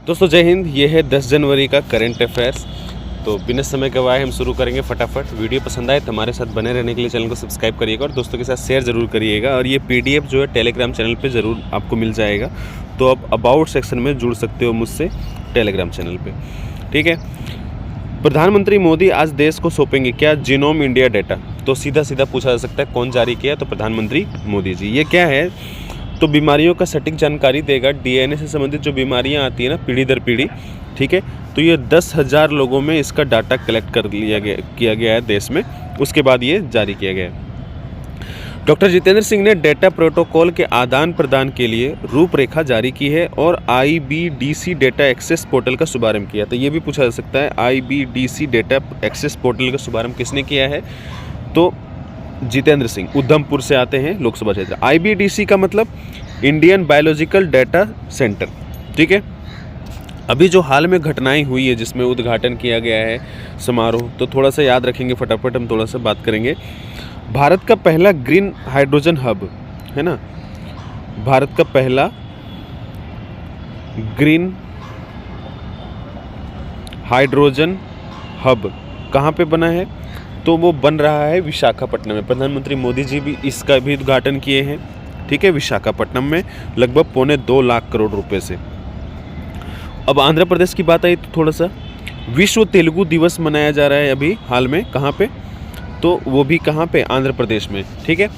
दोस्तों जय हिंद। ये है 10 जनवरी का करंट अफेयर्स। तो बिना समय गवाए हम शुरू करेंगे फटाफट। वीडियो पसंद आए तो हमारे साथ बने रहने के लिए चैनल को सब्सक्राइब करिएगा और दोस्तों के साथ शेयर ज़रूर करिएगा। और ये पीडीएफ जो है टेलीग्राम चैनल पे ज़रूर आपको मिल जाएगा। तो आप अबाउट सेक्शन में जुड़ सकते हो मुझसे टेलीग्राम चैनल पे, ठीक है। प्रधानमंत्री मोदी आज देश को सौंपेंगे क्या जीनोम इंडिया डाटा। तो सीधा सीधा पूछा जा सकता है कौन जारी किया, तो प्रधानमंत्री मोदी जी। ये क्या है, तो बीमारियों का सटीक जानकारी देगा। डीएनए से संबंधित जो बीमारियां आती है ना पीढ़ी दर पीढ़ी, ठीक है, तो ये 10,000 लोगों में इसका डाटा कलेक्ट कर किया गया है देश में। उसके बाद ये जारी किया गया है। डॉक्टर जितेंद्र सिंह ने डेटा प्रोटोकॉल के आदान प्रदान के लिए रूपरेखा जारी की है और IBDC डेटा एक्सेस पोर्टल का शुभारंभ किया। तो ये भी पूछा जा सकता है IBDC डेटा एक्सेस पोर्टल का शुभारंभ किसने किया है, तो जितेंद्र सिंह उधमपुर से आते हैं लोकसभा क्षेत्र। IBDC का मतलब इंडियन बायोलॉजिकल डाटा सेंटर, ठीक है। अभी जो हाल में घटनाएं हुई है जिसमें उद्घाटन किया गया है समारोह, तो थोड़ा सा याद रखेंगे फटाफट, हम थोड़ा सा बात करेंगे। भारत का पहला ग्रीन हाइड्रोजन हब है ना, भारत का पहला ग्रीन हाइड्रोजन हब कहाँ पे बना है, तो वो बन रहा है विशाखापट्टनम में। प्रधानमंत्री मोदी जी भी इसका भी उद्घाटन किए हैं, ठीक है, विशाखापट्टनम में लगभग 2.25 लाख करोड़ रुपए से। अब आंध्र प्रदेश की बात आई तो थोड़ा सा विश्व तेलुगु दिवस मनाया जा रहा है अभी हाल में। कहाँ पे, तो वो भी कहाँ पे, आंध्र प्रदेश में, ठीक है,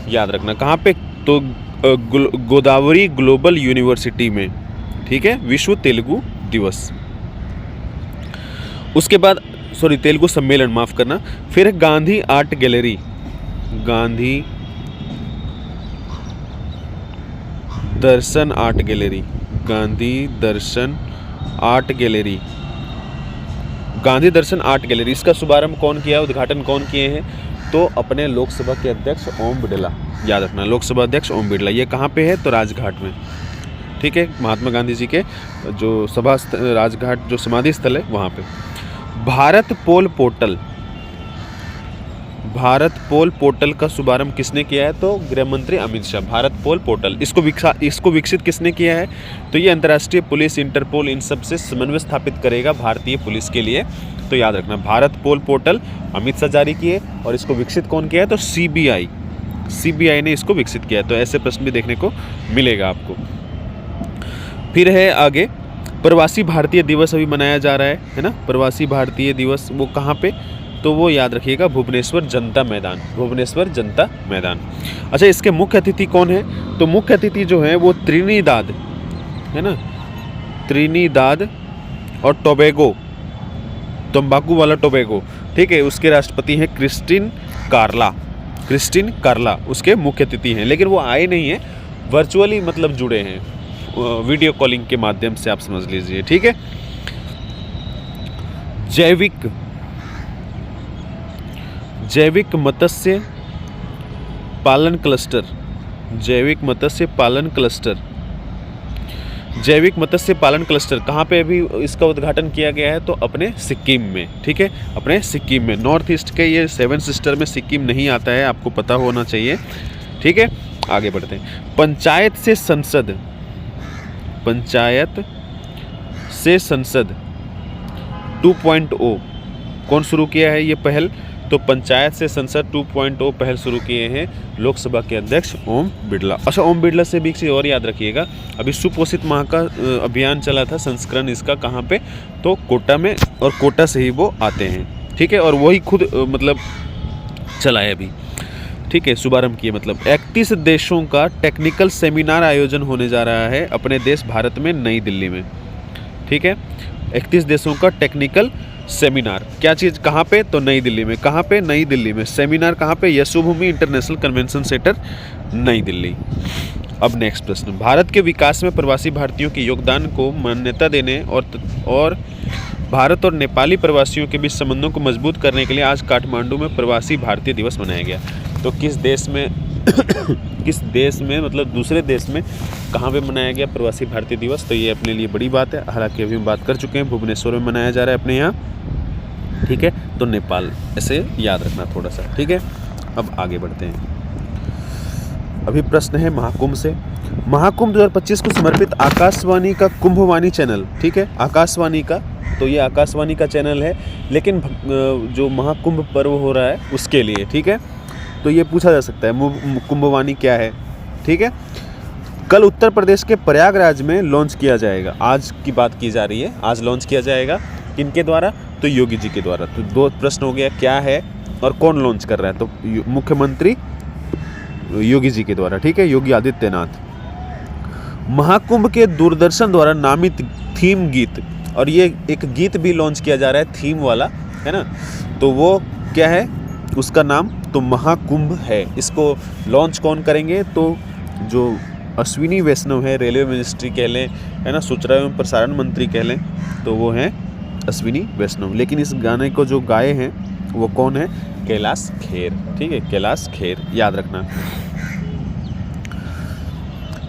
याद रखना कहाँ पे, तो गोदावरी ग्लोबल यूनिवर्सिटी में, ठीक है, विश्व तेलुगु दिवस। उसके बाद तेलुगु सम्मेलन, माफ करना। फिर गांधी आर्ट गैलरी, गांधी दर्शन आर्ट गैलरी, गांधी दर्शन आर्ट गैलरी, गांधी दर्शन आर्ट गैलरी, इसका शुभारंभ कौन किया, उद्घाटन कौन किए हैं, तो अपने लोकसभा के अध्यक्ष ओम बिड़ला। याद रखना लोकसभा अध्यक्ष ओम बिड़ला। ये कहाँ पे है, तो राजघाट में, ठीक है, महात्मा गांधी जी के जो राजघाट जो समाधि स्थल है वहाँ पे। भारत पोल पोर्टल, भारत पोल पोर्टल का शुभारंभ किसने किया है, तो गृह मंत्री अमित शाह। भारत पोल पोर्टल इसको विकसित किसने किया है, तो ये अंतर्राष्ट्रीय पुलिस, इंटरपोल, इन सब से समन्वय स्थापित करेगा भारतीय पुलिस के लिए। तो याद रखना भारत पोल पोर्टल अमित शाह जारी किए और इसको विकसित कौन किया है, तो सीबीआई ने इसको विकसित किया है। तो ऐसे प्रश्न भी देखने को मिलेगा आपको। फिर है आगे प्रवासी भारतीय दिवस अभी मनाया जा रहा है ना, प्रवासी भारतीय दिवस वो कहाँ पे, तो वो याद रखिएगा भुवनेश्वर जनता मैदान, भुवनेश्वर जनता मैदान। अच्छा, इसके मुख्य अतिथि कौन है, तो मुख्य अतिथि जो है वो त्रिनिदाद है ना, त्रिनिदाद और टोबैगो, तंबाकू वाला टोबैगो, ठीक है, उसके राष्ट्रपति हैं क्रिस्टिन कार्ला उसके मुख्य अतिथि हैं। लेकिन वो आए नहीं हैं, वर्चुअली मतलब जुड़े हैं, वीडियो कॉलिंग के माध्यम से, आप समझ लीजिए, ठीक है। जैविक मत्स्य पालन क्लस्टर, जैविक मत्स्य पालन क्लस्टर, जैविक मत्स्य पालन क्लस्टर कहाँ पे अभी इसका उद्घाटन किया गया है, तो अपने सिक्किम में, ठीक है, अपने सिक्किम में। नॉर्थ ईस्ट के ये 7 सिस्टर में सिक्किम नहीं आता है, आपको पता होना चाहिए, ठीक है। आगे बढ़ते हैं। पंचायत से संसद 2.0 कौन शुरू किया है ये पहल, तो पंचायत से संसद 2.0 पहल शुरू किए हैं लोकसभा के अध्यक्ष ओम बिड़ला। अच्छा, ओम बिड़ला से भी एक चीज़ और याद रखिएगा, अभी सुपोषित माह का अभियान चला था, संस्करण इसका कहाँ पे, तो कोटा में, और कोटा से ही वो आते हैं, ठीक है, और वही खुद मतलब चला है अभी, ठीक है, शुभारंभ किए। मतलब 31 देशों का टेक्निकल सेमिनार आयोजन होने जा रहा है अपने देश भारत में, नई दिल्ली में, ठीक है। 31 देशों का टेक्निकल सेमिनार, क्या चीज़ कहाँ पे, तो नई दिल्ली में। कहाँ पे, नई दिल्ली में। सेमिनार कहाँ पे, यशोभूमि इंटरनेशनल कन्वेंशन सेंटर, नई दिल्ली। अब नेक्स्ट प्रश्न, भारत के विकास में प्रवासी भारतीयों के योगदान को मान्यता देने और भारत और नेपाली प्रवासियों के बीच संबंधों को मजबूत करने के लिए आज काठमांडू में प्रवासी भारतीय दिवस मनाया गया। तो किस देश में मतलब दूसरे देश में कहाँ पे मनाया गया प्रवासी भारतीय दिवस, तो ये अपने लिए बड़ी बात है। हालांकि अभी हम बात कर चुके हैं, भुवनेश्वर में मनाया जा रहा है अपने यहाँ, ठीक है, तो नेपाल, ऐसे याद रखना थोड़ा सा, ठीक है। अब आगे बढ़ते हैं। अभी प्रश्न है महाकुंभ से। महाकुंभ 2025 को समर्पित आकाशवाणी का कुंभवाणी चैनल, ठीक है, आकाशवाणी का, तो ये आकाशवाणी का चैनल है, लेकिन जो महाकुंभ पर्व हो रहा है उसके लिए, ठीक है। तो ये पूछा जा सकता है कुंभवाणी क्या है, ठीक है। कल उत्तर प्रदेश के प्रयागराज में लॉन्च किया जाएगा, आज की बात की जा रही है, आज लॉन्च किया जाएगा, किनके द्वारा, तो योगी जी के द्वारा। तो दो प्रश्न हो गया, क्या है और कौन लॉन्च कर रहा है, तो मुख्यमंत्री योगी जी के द्वारा, ठीक है, योगी आदित्यनाथ। महाकुंभ के दूरदर्शन द्वारा नामित थीम गीत, और ये एक गीत भी लॉन्च किया जा रहा है थीम वाला, है ना, तो वो क्या है, उसका नाम तो महाकुंभ है। इसको लॉन्च कौन करेंगे, तो जो अश्विनी वैष्णव है, रेलवे मिनिस्ट्री कह लें, है ना, सूचना एवं प्रसारण मंत्री कह लें, तो वो हैं अश्विनी वैष्णव। लेकिन इस गाने को जो गाए हैं वो कौन है, कैलाश खेर, ठीक है, कैलाश खेर, याद रखना।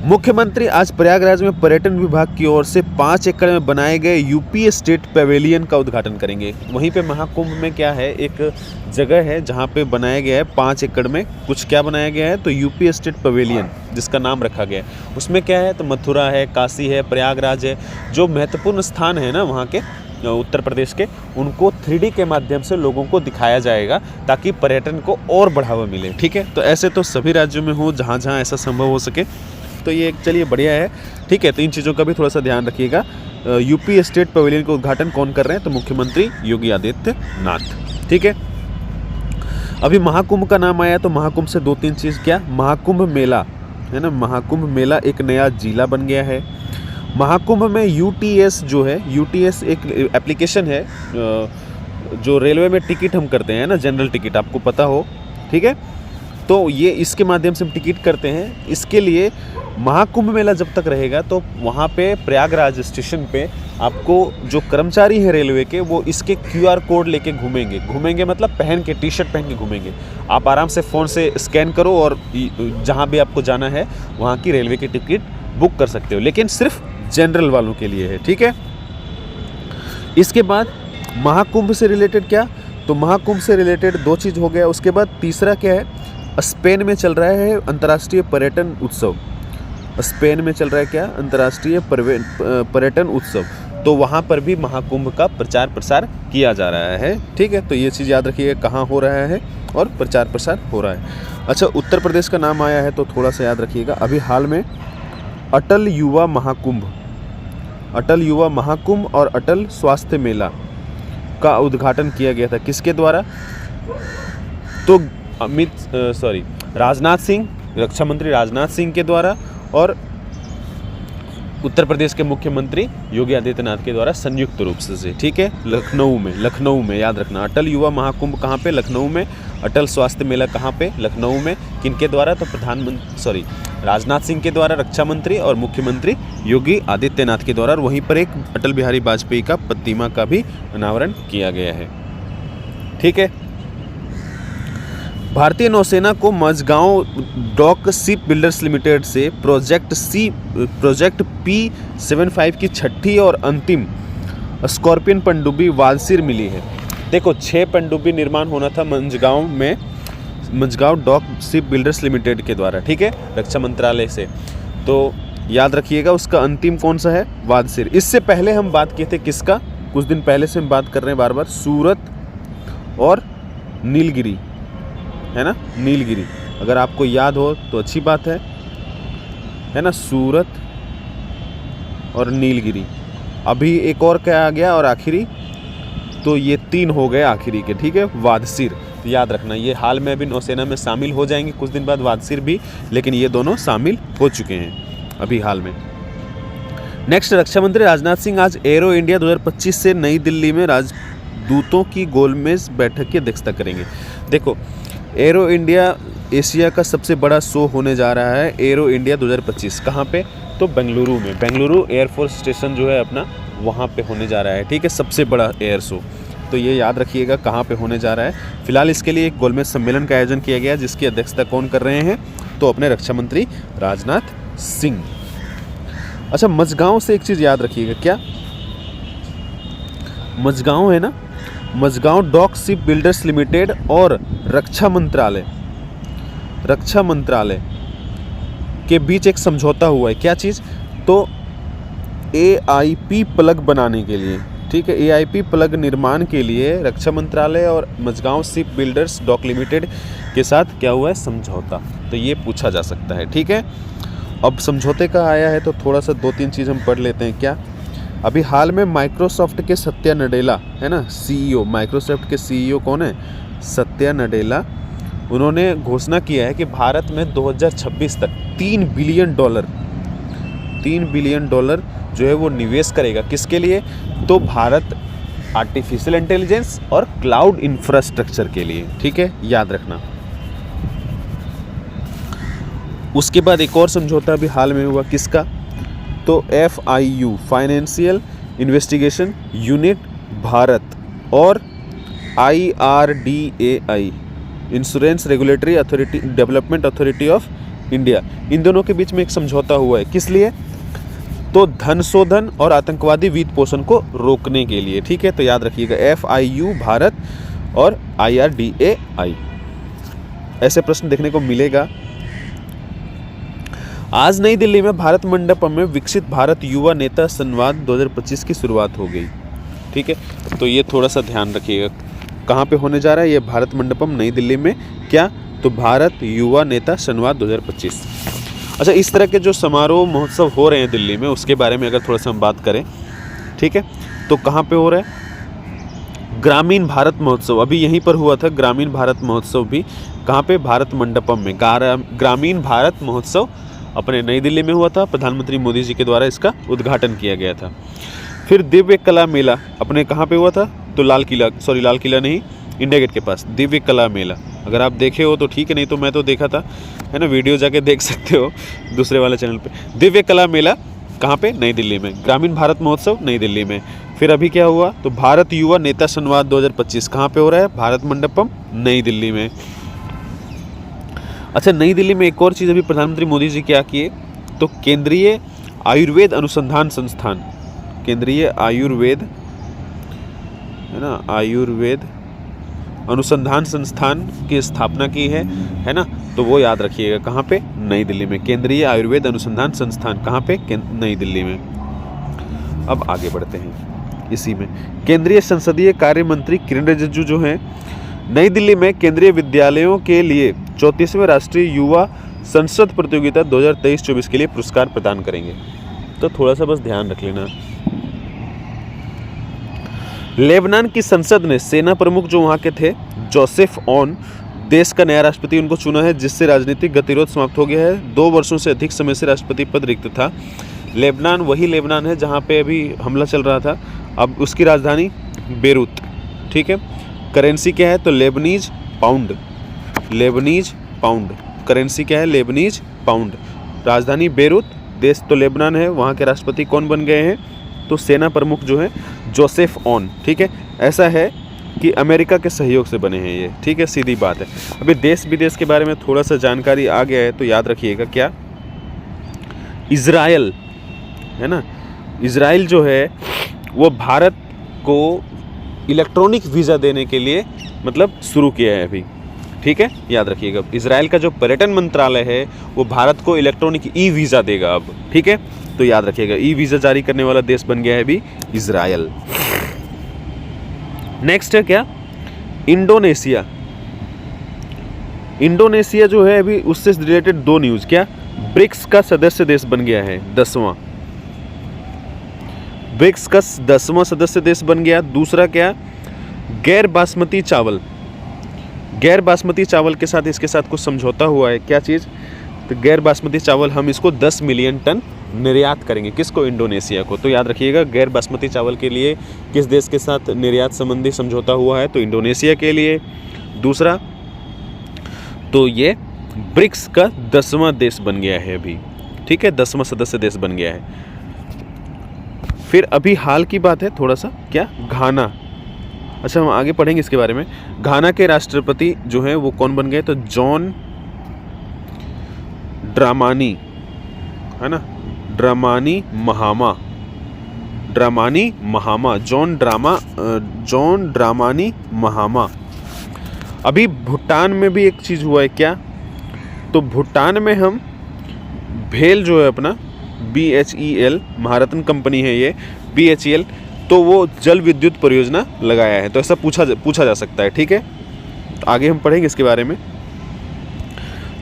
मुख्यमंत्री आज प्रयागराज में पर्यटन विभाग की ओर से 5 एकड़ में बनाए गए यूपी स्टेट पवेलियन का उद्घाटन करेंगे। वहीं पे महाकुंभ में क्या है, एक जगह है जहां पे बनाया गया है 5 एकड़ में कुछ क्या बनाया गया है, तो यूपी स्टेट पवेलियन, जिसका नाम रखा गया है। उसमें क्या है, तो मथुरा है, काशी है, प्रयागराज है, जो महत्वपूर्ण स्थान है ना वहाँ के उत्तर प्रदेश के, उनको 3D के माध्यम से लोगों को दिखाया जाएगा ताकि पर्यटन को और बढ़ावा मिले, ठीक है। तो ऐसे तो सभी राज्यों में हो, जहाँ जहाँ ऐसा संभव हो सके, तो ये चलिए बढ़िया है, ठीक है। तो इन चीज़ों का भी थोड़ा सा ध्यान रखिएगा। यूपी स्टेट पवेलियन का उद्घाटन कौन कर रहे हैं, तो मुख्यमंत्री योगी आदित्यनाथ, ठीक है। अभी महाकुंभ का नाम आया, तो महाकुंभ से 2-3 चीज़, क्या, महाकुंभ मेला, है ना, महाकुंभ मेला एक नया जिला बन गया है। महाकुंभ में यूटीएस जो है, यूटीएस एक एप्लीकेशन है जो रेलवे में टिकट हम करते हैं ना, जनरल टिकट, आपको पता हो, ठीक है। तो ये इसके माध्यम से हम टिकट करते हैं। इसके लिए महाकुंभ मेला जब तक रहेगा तो वहाँ पे प्रयागराज स्टेशन पे आपको जो कर्मचारी हैं रेलवे के, वो इसके QR कोड लेके घूमेंगे मतलब पहन के, टी-शर्ट पहन के घूमेंगे। आप आराम से फ़ोन से स्कैन करो और जहाँ भी आपको जाना है वहाँ की रेलवे की टिकट बुक कर सकते हो, लेकिन सिर्फ जनरल वालों के लिए है, ठीक है। इसके बाद महाकुंभ से रिलेटेड क्या, तो महाकुंभ से रिलेटेड 2 चीज़ हो गया। उसके बाद तीसरा क्या है, स्पेन में चल रहा है अंतर्राष्ट्रीय पर्यटन उत्सव। स्पेन में चल रहा है क्या, अंतर्राष्ट्रीय पर्यटन उत्सव, तो वहाँ पर भी महाकुंभ का प्रचार प्रसार किया जा रहा है, ठीक है। तो ये चीज़ याद रखिएगा, कहाँ हो रहा है और प्रचार प्रसार हो रहा है। अच्छा, उत्तर प्रदेश का नाम आया है तो थोड़ा सा याद रखिएगा। अभी हाल में अटल युवा महाकुंभ और अटल स्वास्थ्य मेला का उद्घाटन किया गया था, किसके द्वारा, तो राजनाथ सिंह, रक्षा मंत्री राजनाथ सिंह के द्वारा, और उत्तर प्रदेश के मुख्यमंत्री योगी आदित्यनाथ के द्वारा संयुक्त रूप से, ठीक है। लखनऊ में याद रखना, अटल युवा महाकुंभ कहाँ पे, लखनऊ में। अटल स्वास्थ्य मेला कहाँ पे, लखनऊ में। किनके द्वारा, तो राजनाथ सिंह के द्वारा, रक्षा मंत्री, और मुख्यमंत्री योगी आदित्यनाथ के द्वारा। और वहीं पर एक अटल बिहारी वाजपेयी का प्रतिमा का भी अनावरण किया गया है, ठीक है। भारतीय नौसेना को Mazagon dock ship builders limited से प्रोजेक्ट P75 की छठी और अंतिम स्कॉर्पियन पनडुब्बी वालसिर मिली है। देखो, 6 पनडुब्बी निर्माण होना था मझगांव में, Mazagon dock ship builders limited के द्वारा, ठीक है, रक्षा मंत्रालय से। तो याद रखिएगा, उसका अंतिम कौन सा है, वालसिर। इससे पहले हम बात किए थे किसका, कुछ दिन पहले से हम बात कर रहे हैं बार सूरत और नीलगिरी, है ना, नीलगिरी। अगर आपको याद हो तो अच्छी बात है ना, सूरत और नीलगिरी। अभी एक और क्या आ गया, और आखिरी, तो ये 3 हो गए आखिरी के, ठीक है, वादसिर। तो याद रखना, ये हाल में अभी नौसेना में शामिल हो जाएंगे कुछ दिन बाद, वादसिर भी, लेकिन ये दोनों शामिल हो चुके हैं अभी हाल में। नेक्स्ट, रक्षा मंत्री राजनाथ सिंह आज एरो इंडिया 2025 से नई दिल्ली में राजदूतों की गोलमेज बैठक की अध्यक्षता करेंगे। देखो, एरो इंडिया एशिया का सबसे बड़ा शो होने जा रहा है, एरो इंडिया 2025। कहाँ पे, तो बेंगलुरु में, बेंगलुरु एयरफोर्स स्टेशन जो है अपना, वहाँ पे होने जा रहा है, ठीक है, सबसे बड़ा एयर शो। तो ये याद रखिएगा कहाँ पे होने जा रहा है। फिलहाल इसके लिए एक गोलमेज सम्मेलन का आयोजन किया गया, जिसकी अध्यक्षता कौन कर रहे हैं, तो अपने रक्षा मंत्री राजनाथ सिंह। अच्छा, मझगांव से एक चीज़ याद रखिएगा, क्या, मझगांव है ना, Mazagon dock ship builders limited और रक्षा मंत्रालय के बीच एक समझौता हुआ है। क्या चीज़? तो AIP प्लग बनाने के लिए, ठीक है, AIP प्लग निर्माण के लिए रक्षा मंत्रालय और Mazagon ship builders dock limited के साथ क्या हुआ है? समझौता। तो ये पूछा जा सकता है, ठीक है। अब समझौते का आया है तो थोड़ा सा 2-3 चीज़ हम पढ़ लेते हैं। क्या? अभी हाल में माइक्रोसॉफ्ट के सत्या नडेला, है ना, CEO, माइक्रोसॉफ्ट के CEO कौन है? सत्या नडेला। उन्होंने घोषणा किया है कि भारत में 2026 तक $3 बिलियन जो है वो निवेश करेगा। किसके लिए? तो भारत आर्टिफिशियल इंटेलिजेंस और क्लाउड इंफ्रास्ट्रक्चर के लिए, ठीक है, याद रखना। उसके बाद एक और समझौता भी हाल में हुआ। किसका? तो FIU, financial investigation unit Bharat, और IRDAI, insurance regulatory authority development authority of India, इन दोनों के बीच में एक समझौता हुआ है। किस लिए? तो धन शोधन और आतंकवादी वित्त पोषण को रोकने के लिए, ठीक है। तो याद रखिएगा FIU भारत और IRDAI, ऐसे प्रश्न देखने को मिलेगा। आज नई दिल्ली में भारत मंडपम में विकसित भारत युवा नेता संवाद 2025 की शुरुआत हो गई, ठीक है। तो ये थोड़ा सा ध्यान रखिएगा, कहाँ पे होने जा रहा है ये? भारत मंडपम नई दिल्ली में। क्या? तो भारत युवा नेता संवाद 2025। अच्छा, इस तरह के जो समारोह महोत्सव हो रहे हैं दिल्ली में, उसके बारे में अगर थोड़ा सा हम बात करें, ठीक है, तो कहाँ पे हो रहा है? ग्रामीण भारत महोत्सव अभी यहीं पर हुआ था। ग्रामीण भारत महोत्सव भी कहाँ पे? भारत मंडपम में। ग्रामीण भारत महोत्सव अपने नई दिल्ली में हुआ था। प्रधानमंत्री मोदी जी के द्वारा इसका उद्घाटन किया गया था। फिर दिव्य कला मेला अपने कहाँ पे हुआ था? तो लाल किला नहीं, इंडिया गेट के पास दिव्य कला मेला। अगर आप देखे हो तो ठीक है, नहीं तो मैं तो देखा था, है ना, वीडियो जाके देख सकते हो दूसरे वाले चैनल पे। दिव्य कला मेला कहाँ पे? नई दिल्ली में। ग्रामीण भारत महोत्सव नई दिल्ली में। फिर अभी क्या हुआ? तो भारत युवा नेता संवाद 2025 कहाँ पे हो रहा है? भारत मंडपम नई दिल्ली में। अच्छा, नई दिल्ली में एक और चीज़ अभी प्रधानमंत्री मोदी जी क्या किए? तो केंद्रीय आयुर्वेद अनुसंधान संस्थान, केंद्रीय आयुर्वेद, है ना, आयुर्वेद अनुसंधान संस्थान की स्थापना की है ना। तो वो याद रखिएगा, कहाँ पे? नई दिल्ली में। केंद्रीय आयुर्वेद अनुसंधान संस्थान कहाँ पे? नई दिल्ली में। अब आगे बढ़ते हैं इसी में। केंद्रीय संसदीय कार्य मंत्री किरण रिजिजू जो हैं, नई दिल्ली में केंद्रीय विद्यालयों के लिए 34वें राष्ट्रीय युवा संसद प्रतियोगिता 2023-24 के लिए पुरस्कार प्रदान करेंगे। तो थोड़ा सा बस ध्यान रख लेना। लेबनान की संसद ने सेना प्रमुख जो वहाँ के थे, जोसेफ ऑन, देश का नया राष्ट्रपति उनको चुना है, जिससे राजनीतिक गतिरोध समाप्त हो गया है। 2 वर्षों से अधिक समय से राष्ट्रपति पद रिक्त था। लेबनान वही लेबनान है जहाँ पे अभी हमला चल रहा था। अब उसकी राजधानी बेरूत, ठीक है। करेंसी क्या है? तो Lebanese pound, Lebanese pound. Currency क्या है? Lebanese pound. राजधानी बेरूत, देश तो लेबनान है। वहाँ के राष्ट्रपति कौन बन गए हैं? तो सेना प्रमुख जो है जोसेफ ऑन, ठीक है। ऐसा है कि अमेरिका के सहयोग से बने हैं ये, ठीक है, सीधी बात है। अभी देश विदेश के बारे में थोड़ा सा जानकारी आ गया है तो याद रखिएगा। क्या? इज़राइल, है ना, इज़राइल जो है वो भारत को इलेक्ट्रॉनिक वीज़ा देने के लिए मतलब शुरू किया है अभी, ठीक है, याद रखिएगा। इज़राइल का जो पर्यटन मंत्रालय है वो भारत को इलेक्ट्रॉनिक ई वीज़ा देगा अब, ठीक है। तो याद रखिएगा, ई वीज़ा जारी करने वाला देश बन गया है अभी इज़राइल। नेक्स्ट है क्या? इंडोनेशिया। इंडोनेशिया जो है अभी उससे रिलेटेड 2 न्यूज़। क्या? ब्रिक्स का सदस्य देश बन गया है, 10वां। ब्रिक्स का 10वां सदस्य देश बन गया। दूसरा क्या? गैर बासमती चावल, गैर बासमती चावल के साथ इसके साथ कुछ समझौता हुआ है। क्या चीज़? तो गैर बासमती चावल हम इसको 10 मिलियन टन निर्यात करेंगे। किसको? इंडोनेशिया को। तो याद रखिएगा, गैर बासमती चावल के लिए किस देश के साथ निर्यात संबंधी समझौता हुआ है? तो इंडोनेशिया के लिए। दूसरा, तो ये ब्रिक्स का 10वां देश बन गया है अभी, ठीक है, 10वां सदस्य देश बन गया है। फिर अभी हाल की बात है थोड़ा सा, क्या? घाना। अच्छा, हम आगे पढ़ेंगे इसके बारे में। घाना के राष्ट्रपति जो हैं वो कौन बन गए? तो जॉन ड्रामानी, है ना, ड्रामानी महामा, ड्रामानी महामा, जॉन ड्रामानी महामा। अभी भूटान में भी एक चीज़ हुआ है। क्या? तो भूटान में हम भेल जो है अपना BHEL, महारत्न कंपनी है ये BHEL, तो वो जल विद्युत परियोजना लगाया है। तो ऐसा पूछा जा सकता है, ठीक है। तो आगे हम पढ़ेंगे इसके बारे में।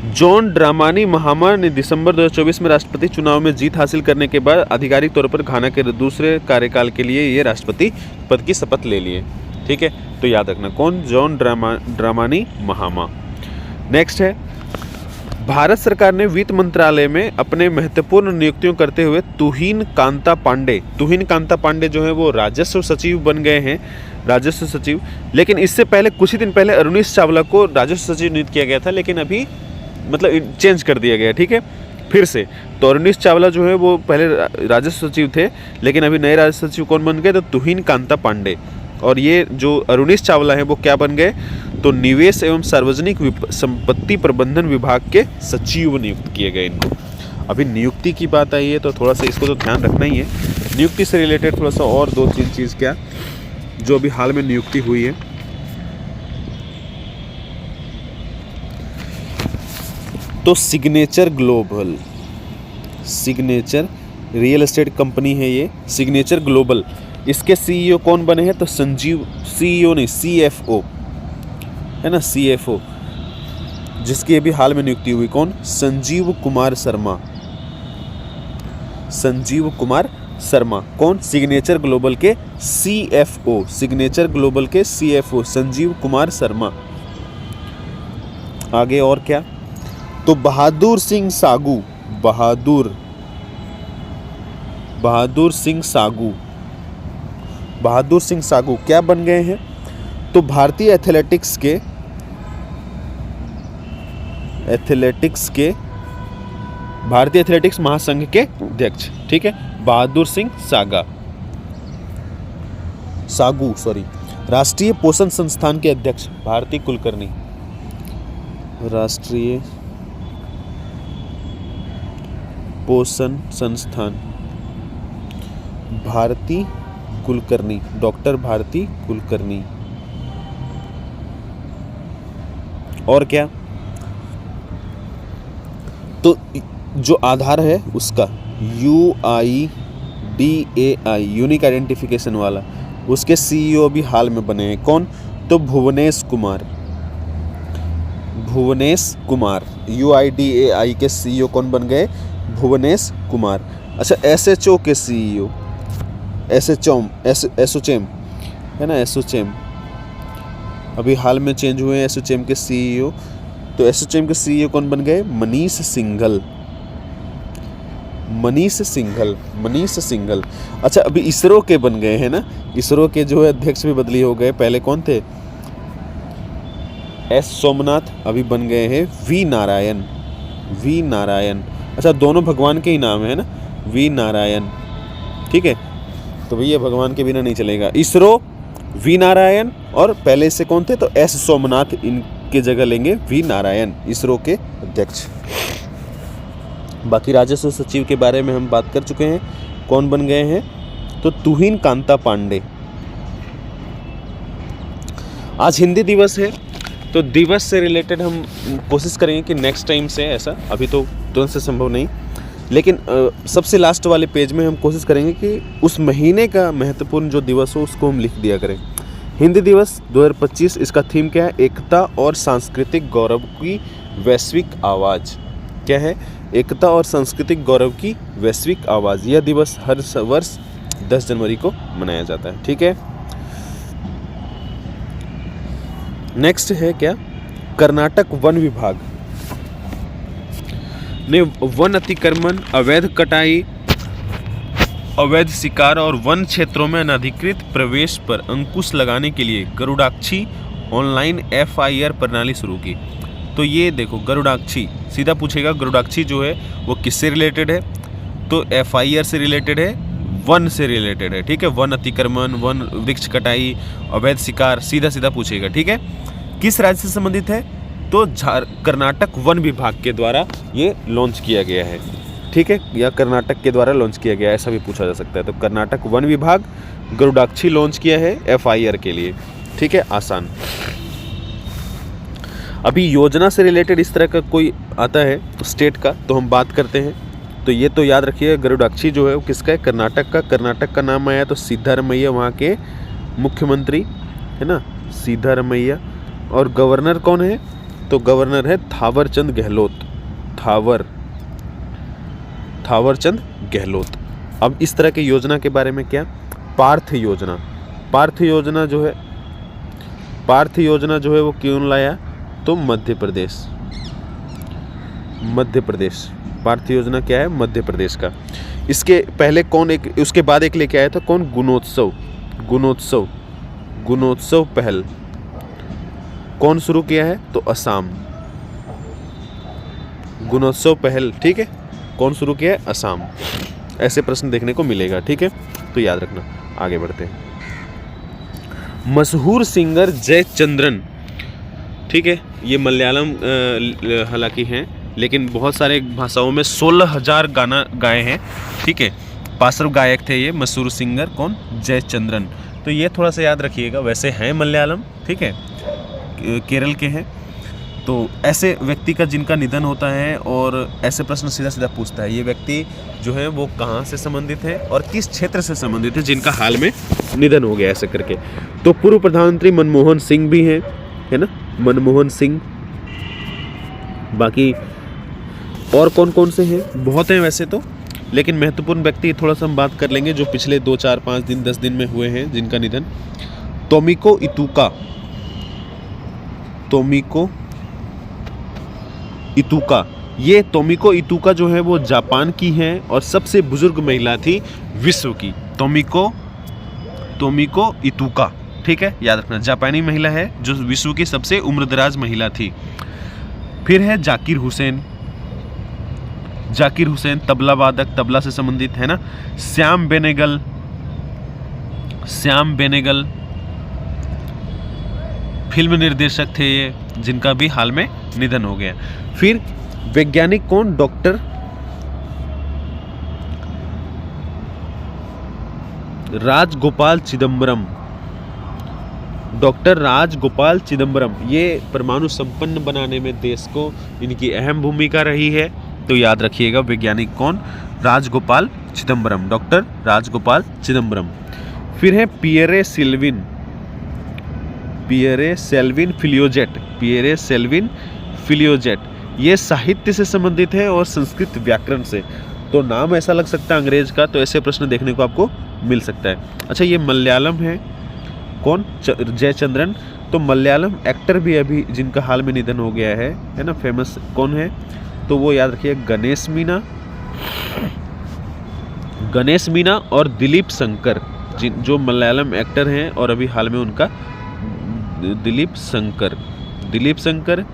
जॉन ड्रामानी महामा ने दिसंबर 2024 में राष्ट्रपति चुनाव में जीत हासिल करने के बाद आधिकारिक तौर पर घाना के दूसरे कार्यकाल के लिए ये राष्ट्रपति पद की शपथ ले लिए, ठीक है। तो याद रखना कौन, जॉन ड्रामानी महामा। नेक्स्ट है, भारत सरकार ने वित्त मंत्रालय में अपने महत्वपूर्ण नियुक्तियों करते हुए तुहिन कांता पांडे जो है वो राजस्व सचिव बन गए हैं, राजस्व सचिव। लेकिन इससे पहले कुछ ही दिन पहले अरुणीश चावला को राजस्व सचिव नियुक्त किया गया था, लेकिन अभी मतलब चेंज कर दिया गया, ठीक है, फिर से। तो अरुणीश चावला जो है वो पहले राजस्व सचिव थे, लेकिन अभी नए राजस्व सचिव कौन बन गए, तो तुहिन कांता पांडे। और ये जो अरुणीश चावला है वो क्या बन गए, तो निवेश एवं सार्वजनिक संपत्ति प्रबंधन विभाग के सचिव नियुक्त किए गए इनको। अभी नियुक्ति की बात आई है तो थोड़ा सा इसको तो ध्यान रखना ही है। नियुक्ति से रिलेटेड थोड़ा सा और 2-3 चीज़ क्या जो अभी हाल में नियुक्ति हुई है। तो सिग्नेचर रियल एस्टेट कंपनी है ये, सिग्नेचर ग्लोबल। इसके CEO कौन बने हैं, तो CFO है ना, CFO, जिसकी अभी हाल में नियुक्ति हुई, कौन, संजीव कुमार शर्मा, कौन, सिग्नेचर ग्लोबल के CFO, संजीव कुमार शर्मा। आगे और क्या, तो बहादुर सिंह सागू क्या बन गए हैं, तो भारतीय एथलेटिक्स महासंघ के अध्यक्ष, ठीक है, बहादुर सिंह सागू राष्ट्रीय पोषण संस्थान के अध्यक्ष भारती कुलकर्णी, राष्ट्रीय पोषण संस्थान भारती कुलकर्णी, डॉक्टर भारती कुलकर्णी। और क्या, तो जो आधार है उसका UIDAI, यूनिक आइडेंटिफिकेशन वाला, उसके CEO भी हाल में बने हैं, कौन, तो भुवनेश कुमार। UIDAI के CEO कौन बन गए, भुवनेश कुमार। अच्छा, SHO के CEO, एसोचैम है ना, एसोचैम अभी हाल में चेंज हुए हैं, एसोचैम के CEO। तो एसोचैम के CEO कौन बन गए, मनीष सिंघल। अच्छा, अभी इसरो के बन गए हैं ना, इसरो के जो है अध्यक्ष भी बदली हो गए, पहले कौन थे, S सोमनाथ, अभी बन गए हैं V नारायण। अच्छा, दोनों भगवान के ही नाम है ना, V नारायण, ठीक है। तो भैया भगवान के बिना नहीं चलेगा, इसरो V नारायण, और पहले से कौन थे, तो S सोमनाथ, इनके जगह लेंगे V नारायण, इसरो के अध्यक्ष। बाकी राजस्व सचिव के बारे में हम बात कर चुके हैं, कौन बन गए हैं, तो तुहिन कांता पांडे। आज हिंदी दिवस है, तो दिवस से रिलेटेड हम कोशिश करेंगे कि नेक्स्ट टाइम से, ऐसा अभी तो तुरंत से संभव नहीं, लेकिन सबसे लास्ट वाले पेज में हम कोशिश करेंगे कि उस महीने का महत्वपूर्ण जो दिवस हो उसको हम लिख दिया करें। हिंदी दिवस 2025, इसका थीम क्या है, एकता और सांस्कृतिक गौरव की वैश्विक आवाज़। क्या है, एकता और सांस्कृतिक गौरव की वैश्विक आवाज़। यह दिवस हर वर्ष 10 जनवरी को मनाया जाता है, ठीक है। नेक्स्ट है क्या, कर्नाटक वन विभाग ने वन अतिक्रमण, अवैध कटाई, अवैध शिकार और वन क्षेत्रों में अनधिकृत प्रवेश पर अंकुश लगाने के लिए गरुड़ाक्षी ऑनलाइन FIR प्रणाली शुरू की। तो ये देखो, गरुड़ाक्षी सीधा पूछेगा, गरुड़ाक्षी जो है वो किससे रिलेटेड है, तो FIR से रिलेटेड है, वन से रिलेटेड है, ठीक है। वन अतिक्रमण, वन वृक्ष कटाई, अवैध शिकार, सीधा पूछेगा, ठीक है। किस राज्य से संबंधित है, तो कर्नाटक वन विभाग के द्वारा ये लॉन्च किया गया है, ठीक है, या कर्नाटक के द्वारा लॉन्च किया गया है, ऐसा भी पूछा जा सकता है। तो कर्नाटक वन विभाग गरुड़ाक्षी लॉन्च किया है FIR के लिए, ठीक है, आसान। अभी योजना से रिलेटेड इस तरह का कोई आता है स्टेट का, तो हम बात करते हैं। तो ये तो याद रखिए, गरुड़ाक्षी जो है वो किसका है, कर्नाटक का। कर्नाटक का नाम आया तो सिद्धारमैया वहाँ के मुख्यमंत्री है ना, सिद्धारमैया। और गवर्नर कौन है, तो गवर्नर है थावरचंद गहलोत, थावरचंद गहलोत। अब इस तरह की योजना के बारे में क्या, पार्थ योजना। पार्थ योजना जो है वो क्यों लाया, तो मध्य प्रदेश। पार्थ योजना क्या है, मध्य प्रदेश का। इसके पहले कौन उसके बाद एक लेके आया था कौन, गुणोत्सव पहल कौन शुरू किया है, तो असम। गुणोत्सव पहल, ठीक है, कौन शुरू किया है, असम। ऐसे प्रश्न देखने को मिलेगा, ठीक है, तो याद रखना। आगे बढ़ते हैं। मशहूर सिंगर जयचंद्रन, ठीक है, ये मलयालम हालांकि हैं, लेकिन बहुत सारे भाषाओं में 16,000 गाना गाए हैं, ठीक है। पार्श्व गायक थे ये मशहूर सिंगर कौन, जयचंद्रन। तो ये थोड़ा सा याद रखिएगा, वैसे हैं मलयालम, ठीक है, केरल के हैं। तो ऐसे व्यक्ति का जिनका निधन होता है और ऐसे प्रश्न सीधा सीधा पूछता है, ये व्यक्ति जो है वो कहाँ से संबंधित है और किस क्षेत्र से संबंधित है जिनका हाल में निधन हो गया, ऐसे करके। तो पूर्व प्रधानमंत्री मनमोहन सिंह भी हैं, है ना, मनमोहन सिंह। बाकी और कौन कौन से हैं, बहुत हैं वैसे तो, लेकिन महत्वपूर्ण व्यक्ति थोड़ा सा हम बात कर लेंगे जो पिछले 2, 4, 5 दिन 10 दिन में हुए हैं जिनका निधन। तोमिको इतुका, ये तोमिको इतुका जो है वो जापान की है और सबसे बुजुर्ग महिला थी विश्व की। तोमिको इतुका, ठीक है, याद रखना, जापानी महिला है जो विश्व की सबसे उम्रदराज महिला थी। फिर है जाकिर हुसैन, तबला वादक, तबला से संबंधित, है ना। श्याम बेनेगल फिल्म निर्देशक थे ये, जिनका भी हाल में निधन हो गया। फिर वैज्ञानिक कौन, डॉक्टर राजगोपाल चिदम्बरम। ये परमाणु संपन्न बनाने में देश को इनकी अहम भूमिका रही है, तो याद रखिएगा वैज्ञानिक कौन, राजगोपाल चिदम्बरम, डॉक्टर राजगोपाल चिदम्बरम। फिर है पियरे सेल्विन फिलियोजेट, ये साहित्य से संबंधित है और संस्कृत व्याकरण से। तो नाम ऐसा लग सकता है अंग्रेज का, तो ऐसे प्रश्न देखने को आपको मिल सकता है। अच्छा, ये मलयालम है कौन, जयचंद्रन। तो मलयालम एक्टर भी अभी जिनका हाल में निधन हो गया है ना, फेमस कौन है, तो वो याद रखिए गणेश मीना और दिलीप शंकर, जो मलयालम एक्टर हैं और अभी हाल में उनका दिलीप शंकर,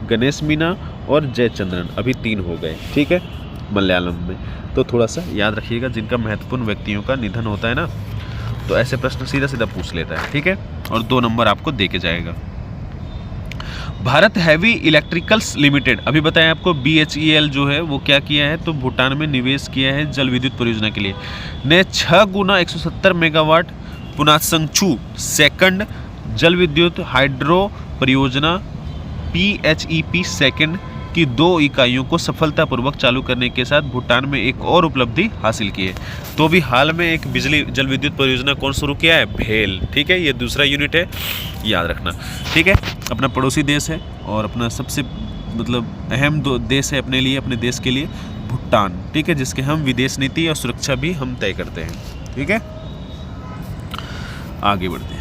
गणेश मीना और जयचंद्रन, अभी 3 हो गए, ठीक है, मलयालम में। तो थोड़ा सा याद रखिएगा, जिनका महत्वपूर्ण व्यक्तियों का निधन होता है ना, तो ऐसे प्रश्न सीधा सीधा पूछ लेता है, ठीक है, और 2 नंबर आपको दे के जाएगा। भारत हैवी इलेक्ट्रिकल्स लिमिटेड, अभी बताएं आपको, BHEL जो है वो क्या किया है, तो भूटान में निवेश किया है जल विद्युत परियोजना के लिए। ने 6 गुना 170 मेगावाट पुनासंगचू सेकंड जल विद्युत हाइड्रो परियोजना PHEP सेकंड की 2 इकाइयों को सफलतापूर्वक चालू करने के साथ भूटान में एक और उपलब्धि हासिल की है। तो भी हाल में एक बिजली जल विद्युत परियोजना कौन शुरू किया है, भेल, ठीक है, ये दूसरा यूनिट है, याद रखना, ठीक है। अपना पड़ोसी देश है और अपना सबसे अहम देश है अपने देश के लिए भूटान, ठीक है, जिसके हम विदेश नीति और सुरक्षा भी हम तय करते हैं, ठीक है। आगे बढ़ते हैं।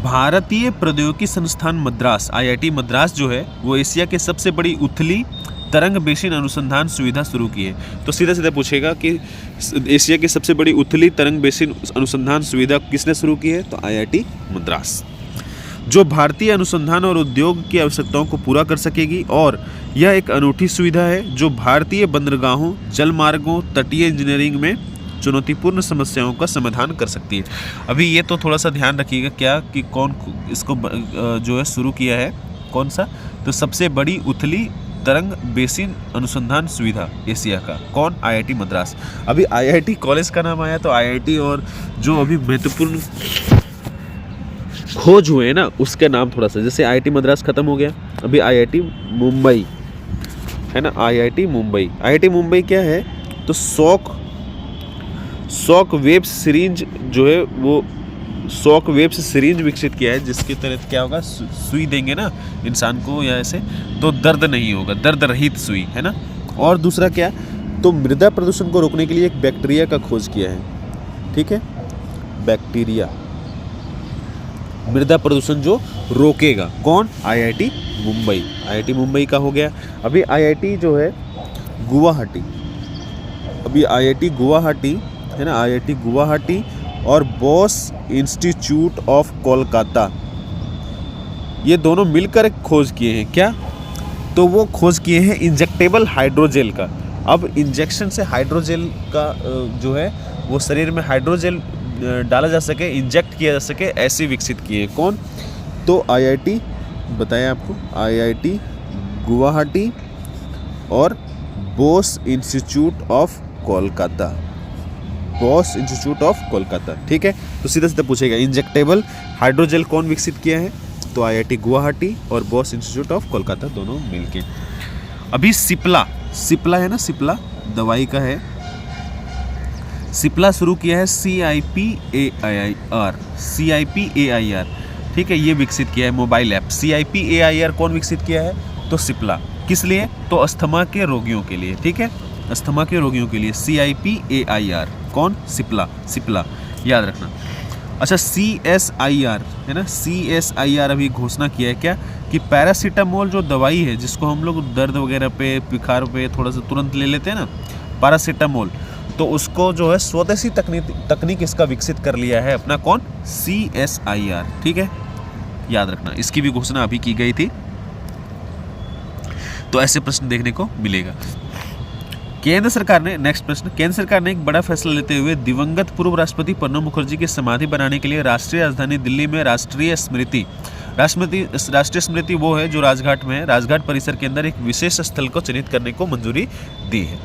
भारतीय प्रौद्योगिकी संस्थान मद्रास, IIT मद्रास जो है वो एशिया के सबसे बड़ी उथली तरंग बेसिन अनुसंधान सुविधा शुरू की है। तो सीधा सीधा पूछेगा कि एशिया की सबसे बड़ी उथली तरंग बेसिन अनुसंधान सुविधा किसने शुरू की है, तो IIT मद्रास, जो भारतीय अनुसंधान और उद्योग की आवश्यकताओं को पूरा कर सकेगी। और यह एक अनूठी सुविधा है जो भारतीय बंदरगाहों, जलमार्गों, तटीय इंजीनियरिंग में चुनौतीपूर्ण समस्याओं का समाधान कर सकती है। अभी ये तो थोड़ा सा ध्यान रखिएगा क्या कि कौन इसको जो है शुरू किया है, कौन सा, तो सबसे बड़ी उथली तरंग बेसिन अनुसंधान सुविधा एशिया का, कौन, IIT मद्रास। अभी IIT कॉलेज का नाम आया तो IIT और जो अभी महत्वपूर्ण खोज हुए हैं ना उसके नाम थोड़ा सा, जैसे IIT मद्रास खत्म हो गया, अभी IIT मुंबई है ना, IIT मुंबई क्या है, तो शॉक वेव सिरिंज जो है वो शॉक वेव से सिरिंज विकसित किया है, जिसके तहत क्या होगा, सुई देंगे ना इंसान को या ऐसे तो दर्द नहीं होगा, दर्द रहित सुई, है ना। और दूसरा क्या, तो मृदा प्रदूषण को रोकने के लिए एक बैक्टीरिया का खोज किया है, ठीक है, बैक्टीरिया मृदा प्रदूषण जो रोकेगा। कौन, आईआईटी मुंबई, आईआईटी मुंबई का हो गया। अभी आईआईटी जो है गुवाहाटी, अभी आईआईटी गुवाहाटी है ना, आईआईटी गुवाहाटी और बॉस इंस्टीट्यूट ऑफ कोलकाता, ये दोनों मिलकर एक खोज किए हैं। क्या, तो वो खोज किए हैं इंजेक्टेबल हाइड्रोजेल का। अब इंजेक्शन से हाइड्रोजेल का जो है वो शरीर में हाइड्रोजेल डाला जा सके, इंजेक्ट किया जा सके, ऐसे विकसित किए हैं। कौन, तो आईआईटी बताया आपको, आईआईटी गुवाहाटी और boss institute of Kolkata, boss institute of Kolkata, ठीक है। तो सीधा सीधा पूछेगा इंजेक्टेबल हाइड्रोजेल कौन विकसित किया है, तो आईआईटी गुवाहाटी और बॉस इंस्टीट्यूट ऑफ कोलकाता, दोनों मिलके। अभी सिप्ला, सिप्ला है ना, सिप्ला दवाई का है, सिप्ला शुरू किया है CIPAIR, CIPAIR, ठीक है, ये विकसित किया है मोबाइल ऐप। CIPAIR कौन विकसित किया है, तो सिप्ला, किस लिए, तो अस्थमा के रोगियों के लिए, ठीक है, अस्थमा के रोगियों के लिए CIPAIR, कौन, सिप्ला, सिप्ला याद रखना। अच्छा CSIR है ना, CSIR अभी घोषणा किया है क्या, कि पैरासीटामोल जो दवाई है जिसको हम लोग दर्द वगैरह पे, बुखार पे थोड़ा सा तुरंत ले लेते हैं ना, पैरासीटामोल, तो उसको जो है स्वदेशी तकनीक इसका विकसित कर लिया है अपना, कौन, CSIR, ठीक है, याद रखना। इसकी भी घोषणा अभी की गई थी, तो ऐसे प्रश्न देखने को मिलेगा। केंद्र सरकार ने, नेक्स्ट प्रश्न, केंद्र सरकार ने एक बड़ा फैसला लेते हुए दिवंगत पूर्व राष्ट्रपति प्रणब मुखर्जी की समाधि बनाने के लिए राष्ट्रीय राजधानी दिल्ली में राष्ट्रीय स्मृति वो है जो राजघाट में है, राजघाट परिसर के अंदर एक विशेष स्थल को चिन्हित करने को मंजूरी दी है।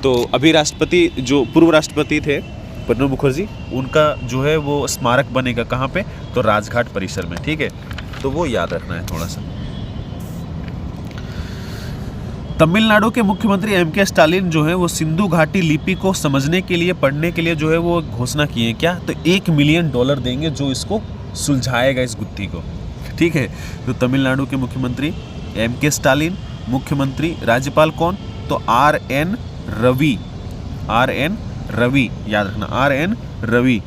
तो अभी राष्ट्रपति जो पूर्व राष्ट्रपति थे प्रणब मुखर्जी, उनका जो है वो स्मारक बनेगा कहाँ पे, तो राजघाट परिसर में, ठीक है, तो वो याद रखना है थोड़ा सा। तमिलनाडु के मुख्यमंत्री MK स्टालिन जो है वो सिंधु घाटी लिपि को समझने के लिए, पढ़ने के लिए जो है वो घोषणा की है क्या, तो $1 मिलियन देंगे जो इसको सुलझाएगा, इस गुत्थी को, ठीक है। तो तमिलनाडु के मुख्यमंत्री MK स्टालिन, मुख्यमंत्री, राज्यपाल कौन, तो RN रवि, RN रवि याद रखना, RN रवि।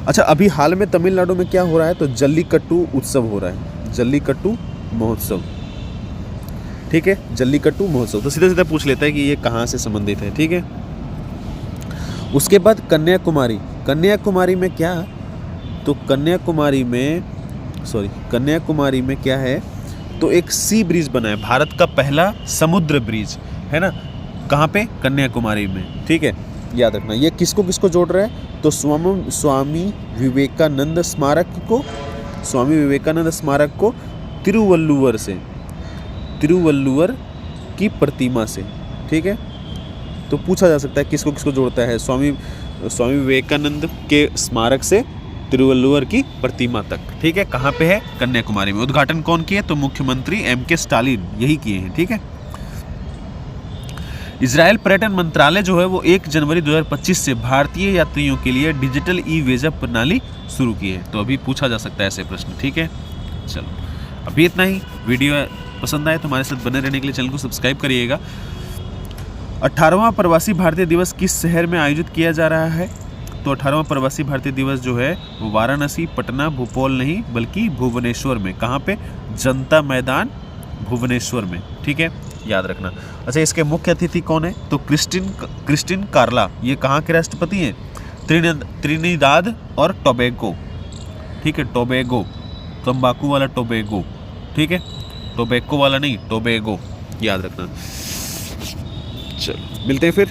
अच्छा अभी हाल में तमिलनाडु में क्या हो रहा है, तो जल्लीकट्टू उत्सव हो रहा है, जल्लीकट्टू महोत्सव, ठीक है, जल्लीकट्टू महोत्सव। तो सीधा सीधा पूछ लेता है कि ये कहाँ से संबंधित है, ठीक है। उसके बाद कन्याकुमारी, कन्याकुमारी में क्या, तो कन्याकुमारी में क्या है, तो एक सी ब्रिज बना है, भारत का पहला समुद्र ब्रिज है ना, कहाँ पे, कन्याकुमारी में, ठीक है, याद रखना। ये किसको किसको जोड़ रहा है, तो स्वामी विवेकानंद स्मारक को तिरुवल्लुवर की प्रतिमा से, ठीक है। तो पूछा जा सकता है किसको किसको जोड़ता है, स्वामी विवेकानंद के स्मारक से तिरुवल्लुवर की प्रतिमा तक, ठीक है, कहाँ पे है, कन्याकुमारी में। उद्घाटन कौन किए, तो मुख्यमंत्री MK स्टालिन यही किए हैं, ठीक है। इजराइल पर्यटन मंत्रालय जो है वो 1 जनवरी 2025 से भारतीय यात्रियों के लिए डिजिटल वीजा प्रणाली शुरू की है। तो अभी पूछा जा सकता है ऐसे प्रश्न, ठीक है। चलो अभी इतना ही, वीडियो पसंद आए तो हमारे साथ बने रहने के लिए चैनल को सब्सक्राइब करिएगा। 18वां प्रवासी भारतीय दिवस किस शहर में आयोजित किया जा रहा है, तो 18वां प्रवासी भारतीय दिवस जो है वो वाराणसी, पटना, भोपाल नहीं बल्कि भुवनेश्वर में, कहाँ पे, जनता मैदान भुवनेश्वर में, ठीक है, याद रखना। अच्छा इसके मुख्य अतिथि कौन है, तो क्रिस्टिन कार्ला, ये कहाँ के राष्ट्रपति हैं, त्रिनिदाद और टोबैगो, ठीक है, टोबैगो, तंबाकू वाला टोबैगो, ठीक है, टोबैको वाला नहीं, टोबैगो याद रखना। चलो मिलते हैं फिर।